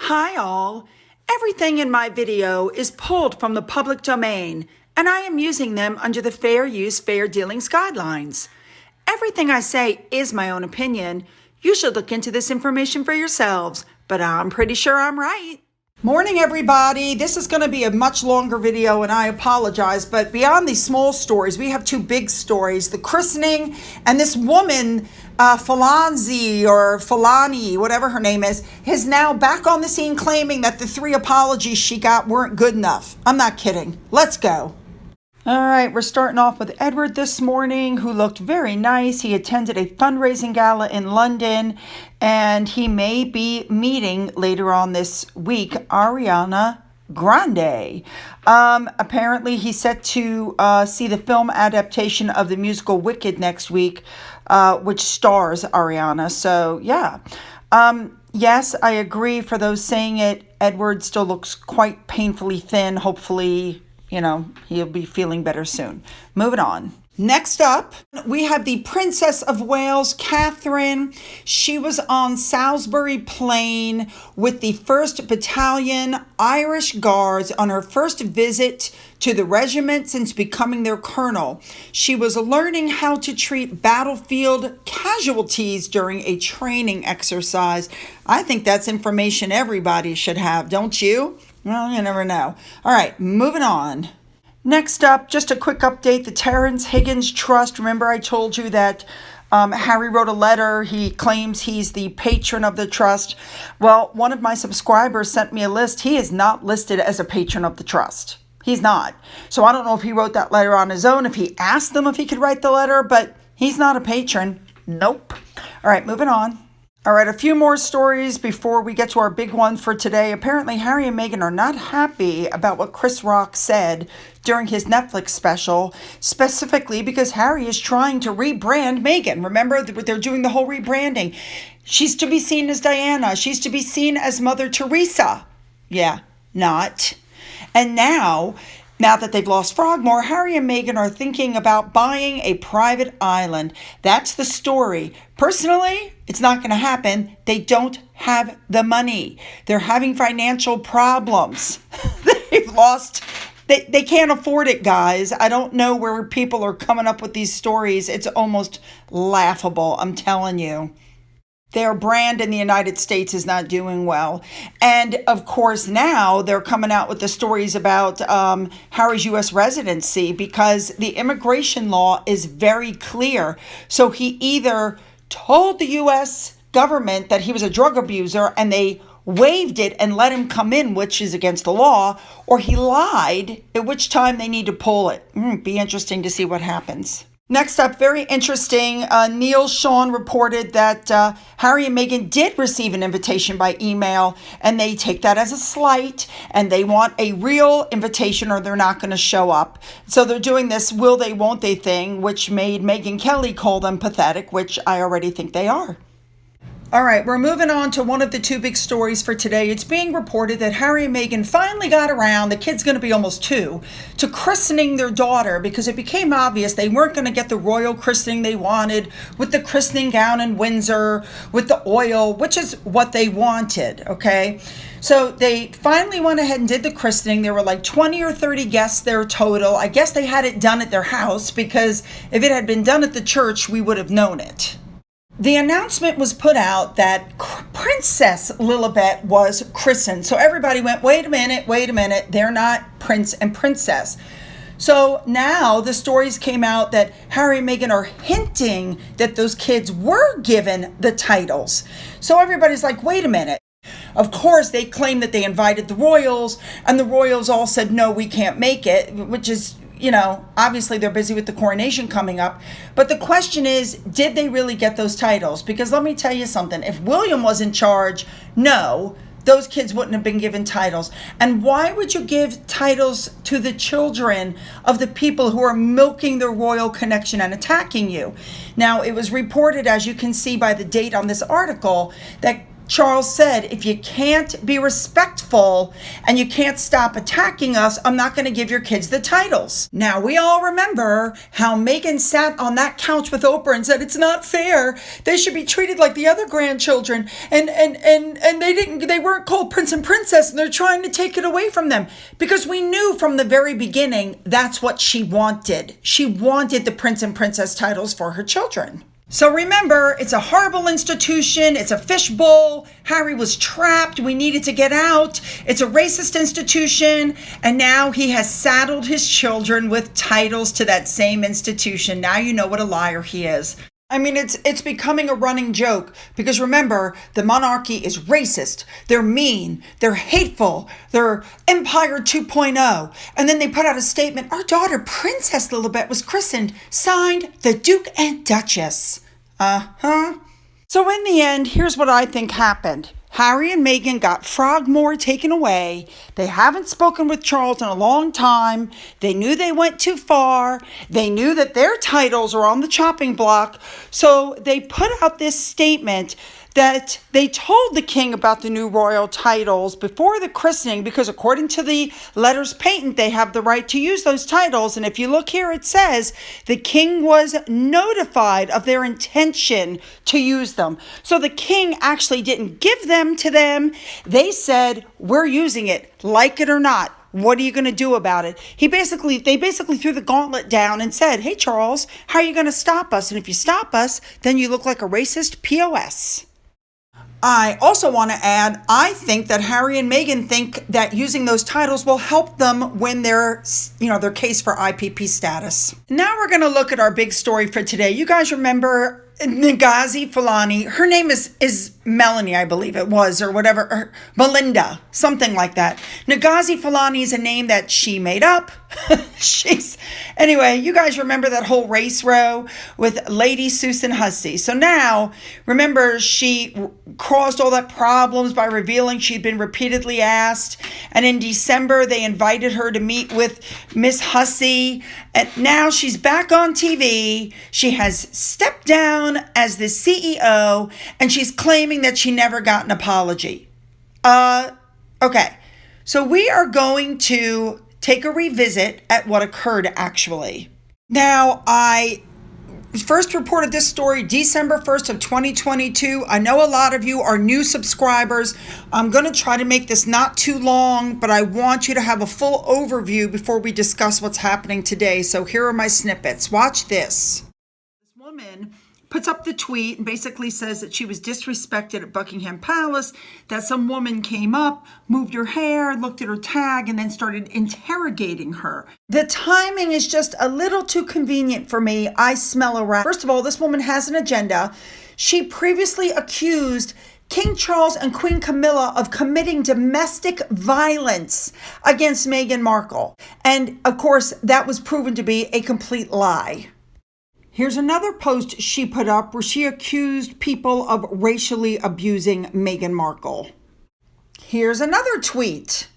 Hi all! Everything in my video is pulled from the public domain, and I am using them under the Fair Use, Fair Dealings guidelines. Everything I say is my own opinion. You should look into this information for yourselves, but I'm pretty sure I'm right. Morning, everybody. This is going to be a much longer video, and I apologize, but beyond these small stories, we have two big stories. The christening and this woman, Falani, whatever her name is now back on the scene claiming that the 3 apologies she got weren't good enough. I'm not kidding. Let's go. All right, we're starting off with Edward this morning, who looked very nice. He attended a fundraising gala in London, and he may be meeting later on this week Ariana Grande. Apparently, he's set to see the film adaptation of the musical Wicked next week, which stars Ariana. So, yeah. Yes, I agree. For those saying it, Edward still looks quite painfully thin. Hopefully, he'll be feeling better soon. Moving on. Next up, we have the Princess of Wales, Catherine. She was on Salisbury Plain with the 1st Battalion Irish Guards on her first visit to the regiment since becoming their colonel. She was learning how to treat battlefield casualties during a training exercise. I think that's information everybody should have, don't you? Well, you never know. All right, moving on. Next up, just a quick update, the Terrence Higgins Trust. Remember I told you that Harry wrote a letter. He claims he's the patron of the trust. Well, one of my subscribers sent me a list. He is not listed as a patron of the trust. He's not. So I don't know if he wrote that letter on his own, if he asked them if he could write the letter, but he's not a patron. Nope. All right, moving on. All right, a few more stories before we get to our big one for today. Apparently, Harry and Meghan are not happy about what Chris Rock said during his Netflix special, specifically because Harry is trying to rebrand Meghan. Remember, they're doing the whole rebranding. She's to be seen as Diana. She's to be seen as Mother Teresa. Yeah, not. And now that they've lost Frogmore, Harry and Meghan are thinking about buying a private island. That's the story. Personally, it's not going to happen. They don't have the money. They're having financial problems. They've lost. They can't afford it, guys. I don't know where people are coming up with these stories. It's almost laughable, I'm telling you. Their brand in the United States is not doing well. And of course, now they're coming out with the stories about Harry's U.S. residency because the immigration law is very clear. So he either told the U.S. government that he was a drug abuser and they waived it and let him come in, which is against the law, or he lied, at which time they need to pull it. Be interesting to see what happens. Next up, very interesting, Neil Sean reported that Harry and Meghan did receive an invitation by email, and they take that as a slight, and they want a real invitation or they're not going to show up. So they're doing this will they, won't they thing, which made Megyn Kelly call them pathetic, which I already think they are. All right, we're moving on to one of the two big stories for today. It's being reported that Harry and Meghan finally got around, the kid's going to be almost 2, to christening their daughter because it became obvious they weren't going to get the royal christening they wanted with the christening gown in Windsor, with the oil, which is what they wanted, okay? So they finally went ahead and did the christening. There were like 20 or 30 guests there total. I guess they had it done at their house because if it had been done at the church, we would have known it. The announcement was put out that Princess Lilibet was christened. So everybody went, wait a minute, they're not prince and princess. So now the stories came out that Harry and Meghan are hinting that those kids were given the titles. So everybody's like, wait a minute. Of course, they claim that they invited the royals, and the royals all said, no, we can't make it, which is, obviously they're busy with the coronation coming up. But the question is, did they really get those titles? Because let me tell you something. If William was in charge, no, those kids wouldn't have been given titles. And why would you give titles to the children of the people who are milking the royal connection and attacking you? Now, it was reported, as you can see by the date on this article, that Charles said, if you can't be respectful and you can't stop attacking us, I'm not going to give your kids the titles. Now, we all remember how Meghan sat on that couch with Oprah and said, it's not fair. They should be treated like the other grandchildren. And they weren't called prince and princess, and they're trying to take it away from them. Because we knew from the very beginning, that's what she wanted. She wanted the prince and princess titles for her children. So remember, it's a horrible institution. It's a fishbowl. Harry was trapped. We needed to get out. It's a racist institution. And now he has saddled his children with titles to that same institution. Now you know what a liar he is. I mean, it's becoming a running joke because remember, the monarchy is racist. They're mean. They're hateful. They're Empire 2.0. And then they put out a statement, our daughter, Princess Lilibet, was christened, signed, the Duke and Duchess. So in the end, here's what I think happened. Harry and Meghan got Frogmore taken away. They haven't spoken with Charles in a long time. They knew they went too far. They knew that their titles are on the chopping block. So they put out this statement that they told the king about the new royal titles before the christening because according to the letters patent, they have the right to use those titles. And if you look here, it says the king was notified of their intention to use them. So the king actually didn't give them to them. They said, we're using it, like it or not. What are you going to do about it? They basically threw the gauntlet down and said, hey, Charles, how are you going to stop us? And if you stop us, then you look like a racist POS. I also want to add, I think that Harry and Meghan think that using those titles will help them win their case for IPP status. Now we're going to look at our big story for today. You guys remember Ngozi Fulani? Her name is Melanie, I believe it was, or whatever, or Melinda, something like that. Ngozi Fulani is a name that she made up. Anyway, you guys remember that whole race row with Lady Susan Hussey. So now, remember, she caused all that problems by revealing she'd been repeatedly asked. And in December, they invited her to meet with Miss Hussey. And now she's back on TV. She has stepped down as the CEO, and she's claiming that she never got an apology. Okay. So we are going to take a revisit at what occurred actually. Now, I first reported this story December 1st of 2022. I know a lot of you are new subscribers. I'm going to try to make this not too long, but I want you to have a full overview before we discuss what's happening today. So here are my snippets. Watch this. This woman puts up the tweet and basically says that she was disrespected at Buckingham Palace, that some woman came up, moved her hair, looked at her tag, and then started interrogating her. The timing is just a little too convenient for me. I smell a rat. First of all, this woman has an agenda. She previously accused King Charles and Queen Camilla of committing domestic violence against Meghan Markle. And of course, that was proven to be a complete lie. Here's another post she put up where she accused people of racially abusing Meghan Markle. Here's another tweet.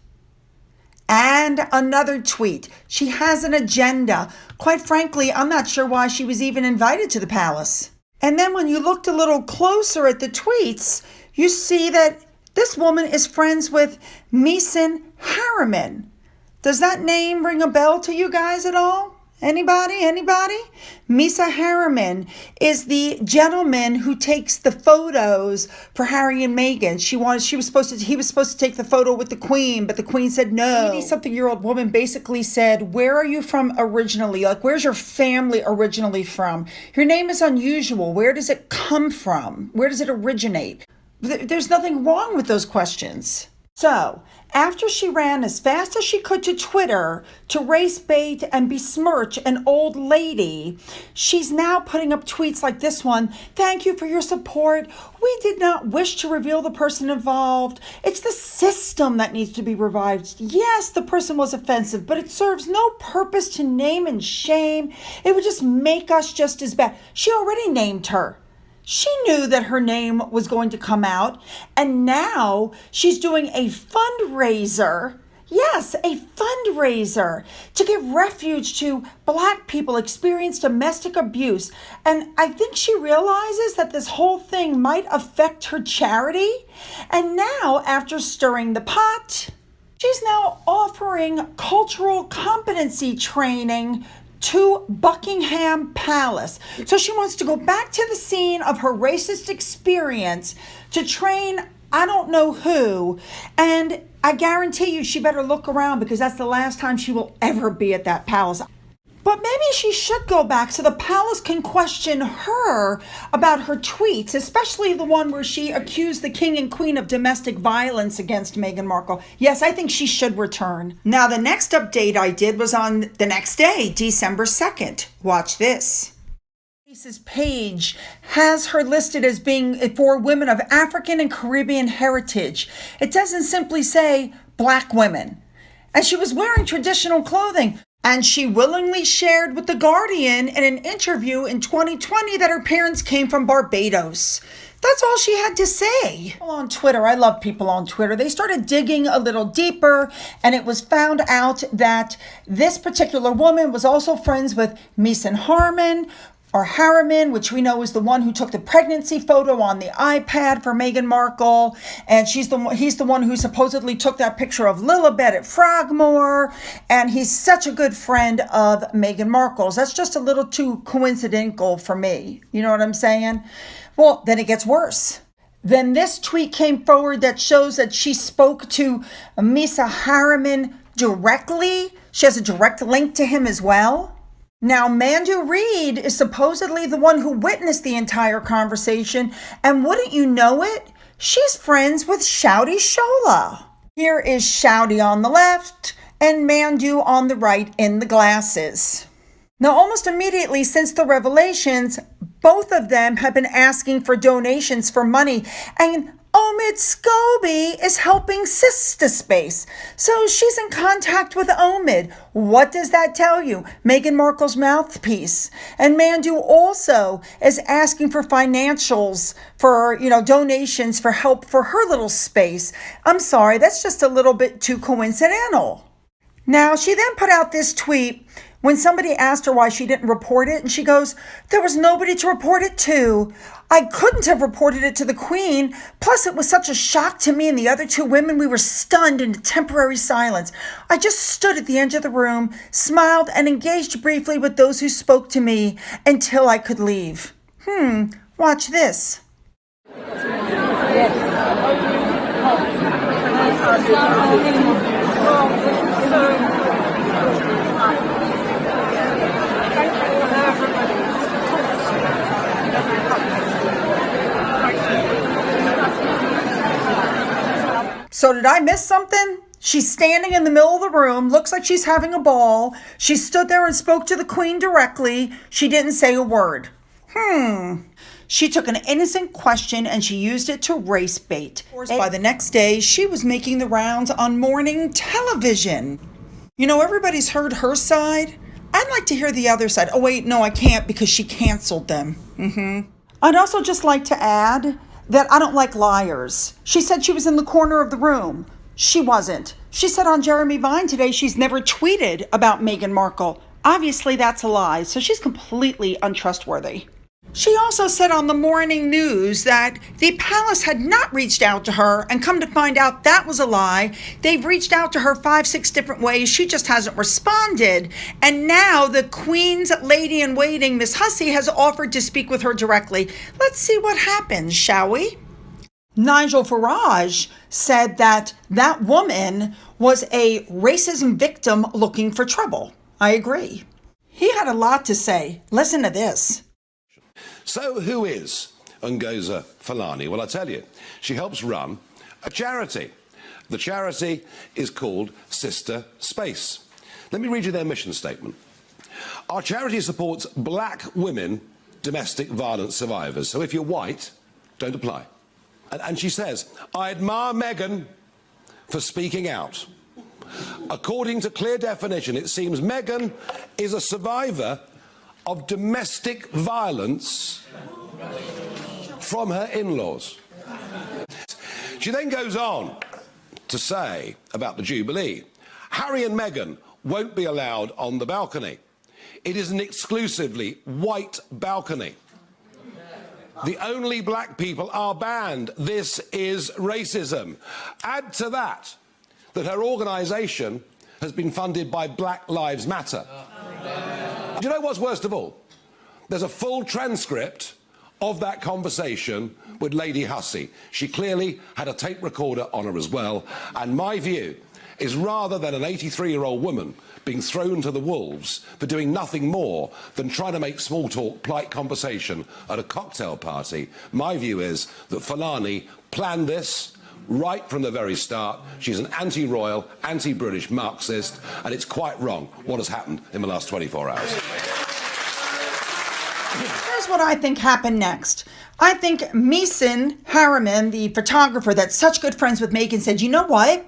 And another tweet. She has an agenda. Quite frankly, I'm not sure why she was even invited to the palace. And then when you looked a little closer at the tweets, you see that this woman is friends with Mason Harriman. Does that name ring a bell to you guys at all? Anybody? Misa Harriman is the gentleman who takes the photos for Harry and Meghan. He was supposed to take the photo with the Queen, but the Queen said no. 80-something-year-old woman basically said, where are you from originally? Like, where's your family originally from? Your name is unusual. Where does it come from? Where does it originate? There's nothing wrong with those questions. So, after she ran as fast as she could to Twitter to race bait and besmirch an old lady, she's now putting up tweets like this one. Thank you for your support. We did not wish to reveal the person involved. It's the system that needs to be revived. Yes, the person was offensive, but it serves no purpose to name and shame. It would just make us just as bad. She already named her. She knew that her name was going to come out, and now she's doing a fundraiser. Yes, a fundraiser to give refuge to Black people experiencing domestic abuse. And I think she realizes that this whole thing might affect her charity. And now, after stirring the pot, she's now offering cultural competency training to Buckingham Palace. So she wants to go back to the scene of her racist experience to train I don't know who, and I guarantee you she better look around because that's the last time she will ever be at that palace. But maybe she should go back so the palace can question her about her tweets, especially the one where she accused the king and queen of domestic violence against Meghan Markle. Yes, I think she should return. Now, the next update I did was on the next day, December 2nd. Watch this. Lisa's page has her listed as being for women of African and Caribbean heritage. It doesn't simply say Black women. And she was wearing traditional clothing. And she willingly shared with The Guardian in an interview in 2020 that her parents came from Barbados. That's all she had to say. On Twitter, I love people on Twitter. They started digging a little deeper, and it was found out that this particular woman was also friends with Mason Harriman, which we know is the one who took the pregnancy photo on the iPad for Meghan Markle. And he's the one who supposedly took that picture of Lilibet at Frogmore. And he's such a good friend of Meghan Markle's. That's just a little too coincidental for me. You know what I'm saying? Well, then it gets worse. Then this tweet came forward that shows that she spoke to Misa Harriman directly. She has a direct link to him as well. Now, Mandu Reid is supposedly the one who witnessed the entire conversation, and wouldn't you know it, she's friends with Shouty Shola. Here is Shouty on the left and Mandu on the right in the glasses. Now, almost immediately since the revelations, both of them have been asking for donations for money, and Omid Scobie is helping Sister Space. So she's in contact with Omid. What does that tell you? Meghan Markle's mouthpiece. And Mandu also is asking for financials for, donations for help for her little space. I'm sorry, that's just a little bit too coincidental. Now, she then put out this tweet when somebody asked her why she didn't report it, and she goes, there was nobody to report it to. I couldn't have reported it to the Queen. Plus, it was such a shock to me and the other two women. We were stunned into temporary silence. I just stood at the edge of the room, smiled, and engaged briefly with those who spoke to me until I could leave. Watch this. So did I miss something? She's standing in the middle of the room, looks like she's having a ball. She stood there and spoke to the Queen directly. She didn't say a word. She took an innocent question and she used it to race bait. By the next day, she was making the rounds on morning television. Everybody's heard her side. I'd like to hear the other side. Oh, wait, no, I can't because she canceled them. I'd also just like to add that I don't like liars. She said she was in the corner of the room. She wasn't. She said on Jeremy Vine today she's never tweeted about Meghan Markle. Obviously, that's a lie, so she's completely untrustworthy. She also said on the morning news that the palace had not reached out to her, and come to find out that was a lie. They've reached out to her 5-6 different ways. She just hasn't responded. And now the Queen's lady-in-waiting, Miss Hussey, has offered to speak with her directly. Let's see what happens, shall we? Nigel Farage said that that woman was a racism victim looking for trouble. I agree. He had a lot to say. Listen to this. So who is Ngozi Fulani? Well, I tell you, she helps run a charity. The charity is called Sister Space. Let me read you their mission statement. Our charity supports Black women domestic violence survivors. So if you're white, don't apply. And she says, I admire Meghan for speaking out. According to clear definition, it seems Meghan is a survivor of domestic violence from her in-laws. She then goes on to say about the Jubilee, Harry and Meghan won't be allowed on the balcony. It is an exclusively white balcony. The only black people are banned. This is racism. Add to that her organisation has been funded by Black Lives Matter. Do you know what's worst of all? There's a full transcript of that conversation with Lady Hussey. She clearly had a tape recorder on her as well. And my view is, rather than an 83-year-old woman being thrown to the wolves for doing nothing more than trying to make small talk, polite conversation at a cocktail party, my view is that Fulani planned this right from the very start. She's an anti-royal, anti-British Marxist, and it's quite wrong what has happened in the last 24 hours. Here's what I think happened next. I think Mason Harriman, the photographer that's such good friends with Meghan, said, you know what?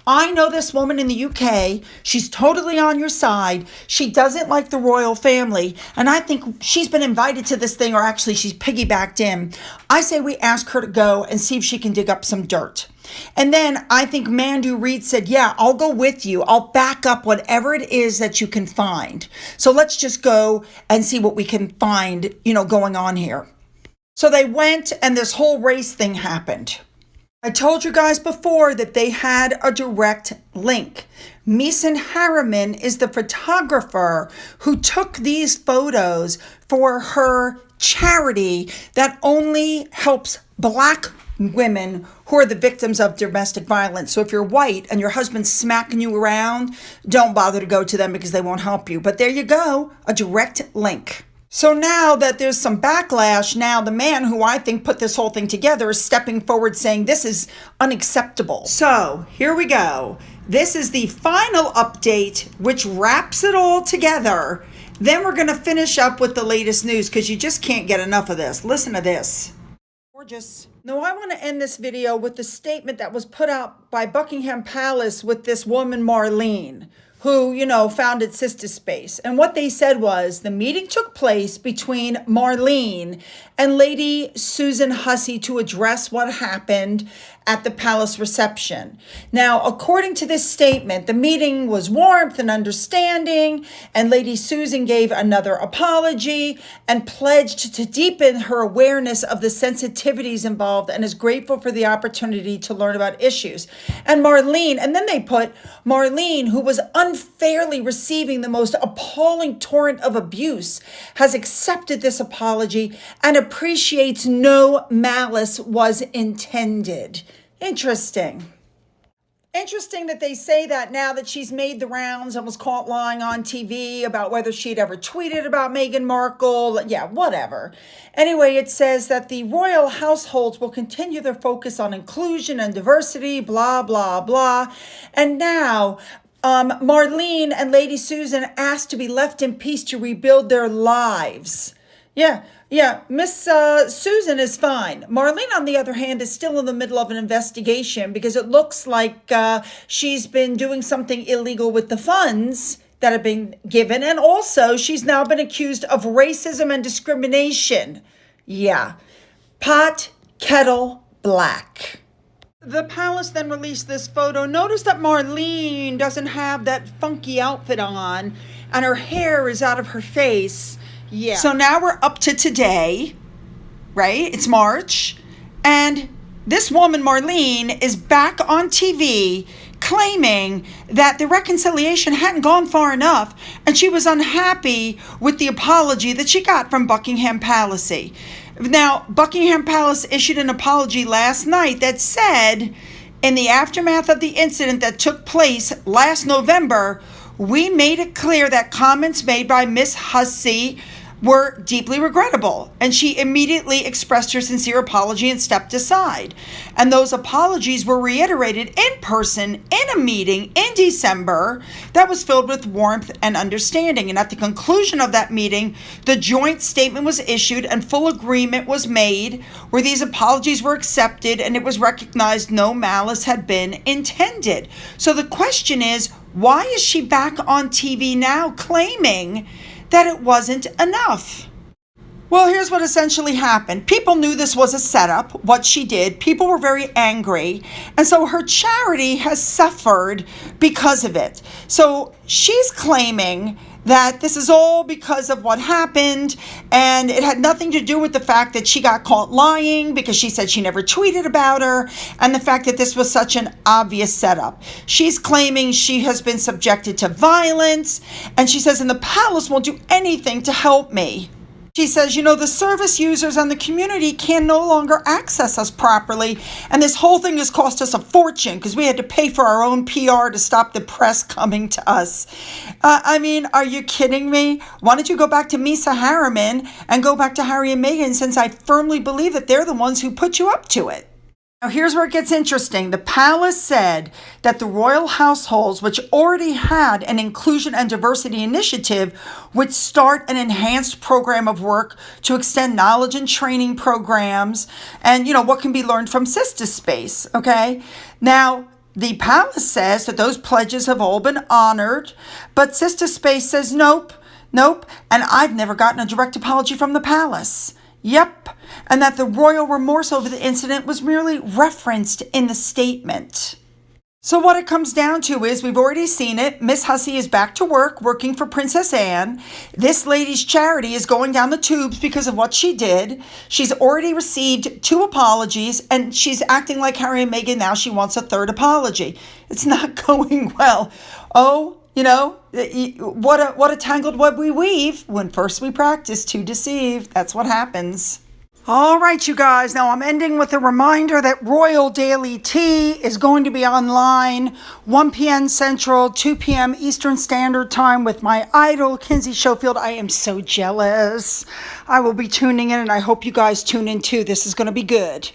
I know this woman in the UK. She's totally on your side. She doesn't like the royal family. And I think she's been invited to this thing, or actually she's piggybacked in. I say we ask her to go and see if she can dig up some dirt. And then I think Mandu Reid said, yeah, I'll go with you. I'll back up whatever it is that you can find. So let's just go and see what we can find, going on here. So they went, and this whole race thing happened. I told you guys before that they had a direct link. Mason Harriman is the photographer who took these photos for her charity that only helps black women who are the victims of domestic violence. So if you're white and your husband's smacking you around, don't bother to go to them because they won't help you. But there you go, a direct link. So now that there's some backlash, now the man who I think put this whole thing together is stepping forward saying this is unacceptable. So here we go. This is the final update, which wraps it all together. Then we're going to finish up with the latest news because you just can't get enough of this. Listen to this. Gorgeous. Now, I want to end this video with the statement that was put out by Buckingham Palace with this woman, Marlene, who, founded Sister Space. And what they said was the meeting took place between Marlene and Lady Susan Hussey to address what happened at the palace reception. Now, according to this statement, the meeting was warmth and understanding, and Lady Susan gave another apology and pledged to deepen her awareness of the sensitivities involved and is grateful for the opportunity to learn about issues. And Marlene, and then they put Marlene, who was unfairly receiving the most appalling torrent of abuse, has accepted this apology and appreciates no malice was intended. Interesting. Interesting that they say that now that she's made the rounds and was caught lying on TV about whether she'd ever tweeted about Meghan Markle. Yeah, whatever. Anyway, it says that the royal households will continue their focus on inclusion and diversity, blah, blah, blah. And now Marlene and Lady Susan asked to be left in peace to rebuild their lives. Yeah, Miss Susan is fine. Marlene, on the other hand, is still in the middle of an investigation because it looks like she's been doing something illegal with the funds that have been given. And also, she's now been accused of racism and discrimination. Yeah, pot, kettle, black. The palace then released this photo. Notice that Marlene doesn't have that funky outfit on and her hair is out of her face. Yeah. So now we're up to today, right? It's March. And this woman, Marlene, is back on TV claiming that the reconciliation hadn't gone far enough and she was unhappy with the apology that she got from Buckingham Palace. Now, Buckingham Palace issued an apology last night that said, in the aftermath of the incident that took place last November, we made it clear that comments made by Miss Hussey were deeply regrettable, and she immediately expressed her sincere apology and stepped aside. And those apologies were reiterated in person in a meeting in December that was filled with warmth and understanding. And at the conclusion of that meeting, the joint statement was issued and full agreement was made where these apologies were accepted and it was recognized no malice had been intended. So the question is, why is she back on TV now claiming that it wasn't enough? Well, here's what essentially happened. People knew this was a setup, what she did. People were very angry. And so her charity has suffered because of it. So she's claiming that this is all because of what happened, and it had nothing to do with the fact that she got caught lying because she said she never tweeted about her, and the fact that this was such an obvious setup. She's claiming she has been subjected to violence, and she says, and the palace won't do anything to help me. She says, the service users and the community can no longer access us properly. And this whole thing has cost us a fortune because we had to pay for our own PR to stop the press coming to us. Are you kidding me? Why don't you go back to Misa Harriman and go back to Harry and Meghan, since I firmly believe that they're the ones who put you up to it. Now, here's where it gets interesting. The palace said that the royal households, which already had an inclusion and diversity initiative, would start an enhanced program of work to extend knowledge and training programs and, what can be learned from Sister Space, okay? Now, the palace says that those pledges have all been honored, but Sister Space says nope, and I've never gotten a direct apology from the palace. Yep, and that the royal remorse over the incident was merely referenced in the statement. So what it comes down to is, we've already seen it, Miss Hussey is back to work, working for Princess Anne. This lady's charity is going down the tubes because of what she did. She's already received 2 apologies, and she's acting like Harry and Meghan now. She wants a 3rd apology. It's not going well. Oh, what a tangled web we weave when first we practice to deceive. That's what happens. All right, you guys. Now I'm ending with a reminder that Royal Daily Tea is going to be online 1 p.m. Central, 2 p.m. Eastern Standard Time with my idol, Kinsey Schofield. I am so jealous. I will be tuning in, and I hope you guys tune in too. This is going to be good.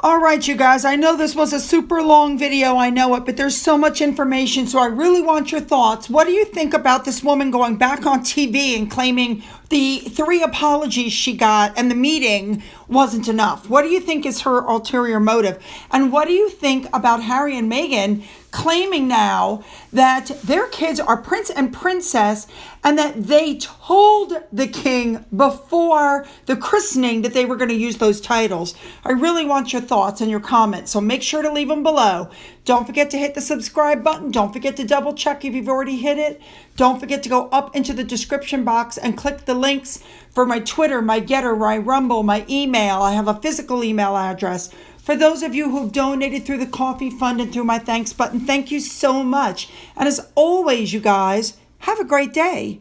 All right, you guys, I know this was a super long video, I know it, but there's so much information, so I really want your thoughts. What do you think about this woman going back on TV and claiming the 3 apologies she got and the meeting wasn't enough? What do you think is her ulterior motive? And what do you think about Harry and Meghan claiming now that their kids are prince and princess, and that they told the king before the christening that they were going to use those titles? I really want your thoughts and your comments, so make sure to leave them below. Don't forget to hit the subscribe button. Don't forget to double check if you've already hit it. Don't forget to go up into the description box and click the links for my Twitter, my Getter, my Rumble, my email. I have a physical email address. For those of you who've donated through the coffee fund and through my thanks button, thank you so much. And as always, you guys, have a great day.